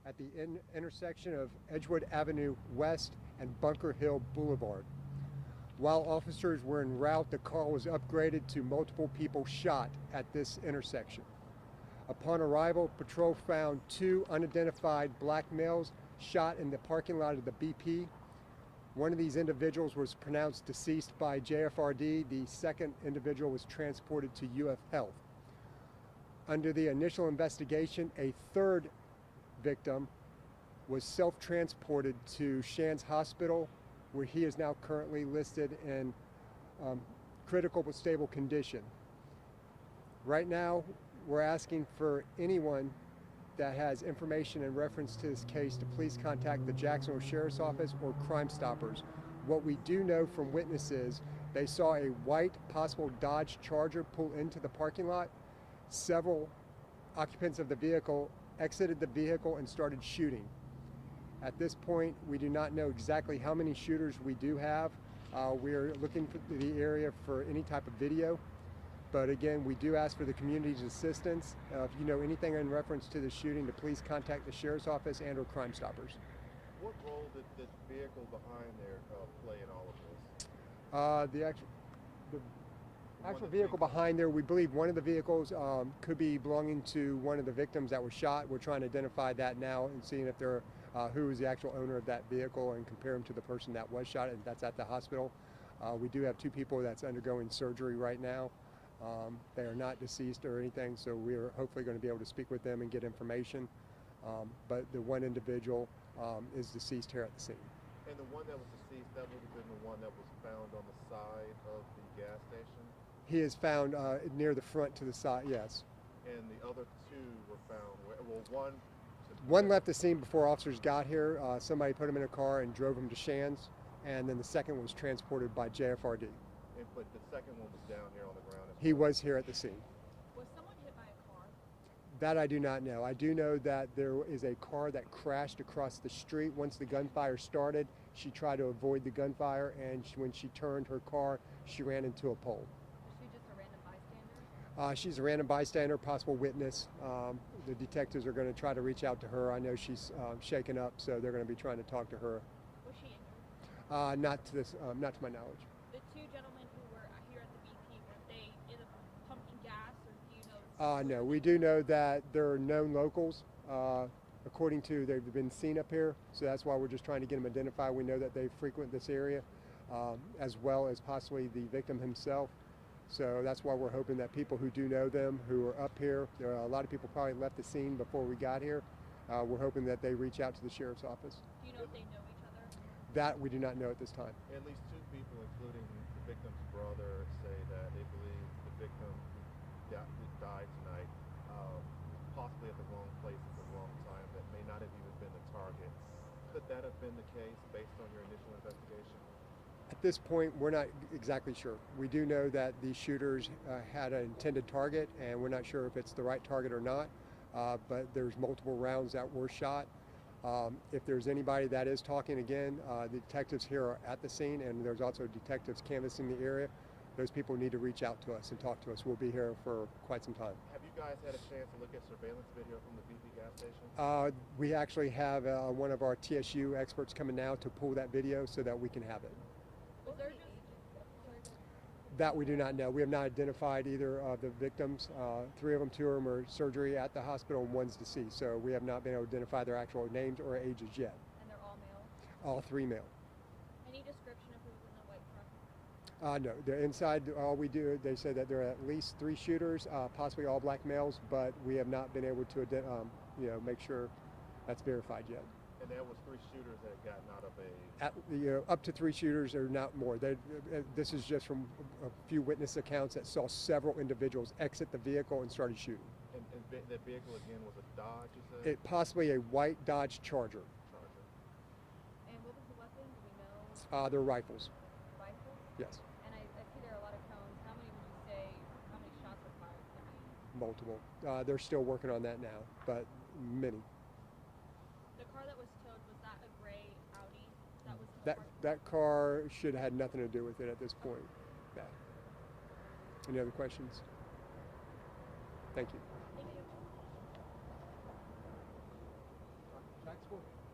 at the intersection of Edgewood Avenue West and Bunker Hill Boulevard. While officers were en route, the car was upgraded to multiple people shot at this intersection. Upon arrival, patrol found two unidentified black males shot in the parking lot of the BP. One of these individuals was pronounced deceased by JFRD. The second individual was transported to UF Health. Under the initial investigation, a third victim was self-transported to Shands Hospital, where he is now currently listed in critical but stable condition. Right now, we're asking for anyone that has information in reference to this case to please contact the Jacksonville Sheriff's Office or Crime Stoppers. What we do know from witnesses, they saw a white, possible Dodge Charger pull into the parking lot. Several occupants of the vehicle exited the vehicle and started shooting. At this point, we do not know exactly how many shooters we do have. We are looking for the area for any type of video. But again, we do ask for the community's assistance. If you know anything in reference to the shooting, to please contact the Sheriff's Office and or Crime Stoppers. What role did this vehicle behind there play in all of this? The actual vehicle behind there, we believe one of the vehicles could be belonging to one of the victims that was shot. We're trying to identify that now and seeing if they're who is the actual owner of that vehicle and compare them to the person that was shot, and that's at the hospital. We do have two people that's undergoing surgery right now. They are not deceased or anything, so we are hopefully going to be able to speak with them and get information. But the one individual is deceased here at the scene. And the one that was deceased, that would have been the one that was found on the side of the gas station? He is found near the front to the side, yes. And the other two were found where? Well, one left the scene before officers got here. Somebody put him in a car and drove him to Shands, and then the second was transported by JFRD. But the second one was down here on the ground. He was here at the scene. Was someone hit by a car? That I do not know. I do know that there is a car that crashed across the street. Once the gunfire started, she tried to avoid the gunfire, and when she turned her car, she ran into a pole. Was she just a random bystander? She's a random bystander, possible witness. The detectives are going to try to reach out to her. I know she's shaken up, so they're going to be trying to talk to her. Was she injured? Not to my knowledge. The two gentlemen who were here at the BP, were they in a pumping gas, or do you know? No, we do know that they're known locals. According to, they've been seen up here, so that's why we're just trying to get them identified. We know that they frequent this area, as well as possibly the victim himself. So that's why we're hoping that people who do know them, who are up here, there are a lot of people probably left the scene before we got here. We're hoping that they reach out to the Sheriff's Office. Do you know if they know each other? That we do not know at this time. At least two people, including the victim's brother, say that they believe the victim who died tonight possibly at the wrong place at the wrong time, that may not have even been the target. Could that have been the case based on your initial investigation? At this point, we're not exactly sure. We do know that the shooters had an intended target, and we're not sure if it's the right target or not, but there's multiple rounds that were shot. If there's anybody that is talking again, the detectives here are at the scene, and there's also detectives canvassing the area. Those people need to reach out to us and talk to us. We'll be here for quite some time. Have you guys had a chance to look at surveillance video from the BP gas station? We actually have one of our TSU experts coming now to pull that video so that we can have it. Was there That we do not know. We have not identified either of the victims. Three of them, two of them are surgery at the hospital, and one's deceased. So we have not been able to identify their actual names or ages yet. And they're all male? All three male. Any description of who was in the white truck? No, they're inside. All we do, they say that there are at least three shooters, possibly all black males, but we have not been able to make sure that's verified yet. And there was three shooters that had gotten out of a... Up to three shooters or not more. This is just from a few witness accounts that saw several individuals exit the vehicle and started shooting. And that vehicle again was a Dodge, you said? Possibly a white Dodge Charger. And what was the weapon? Do we know? They're rifles. Rifles? Yes. And I see there are a lot of cones. How many would you say, how many shots were fired? Multiple. They're still working on that now, but many. The car that was towed, was that a gray Audi? That was That car should have had nothing to do with it at this point. Yeah. Any other questions? Thank you. Thank you. school.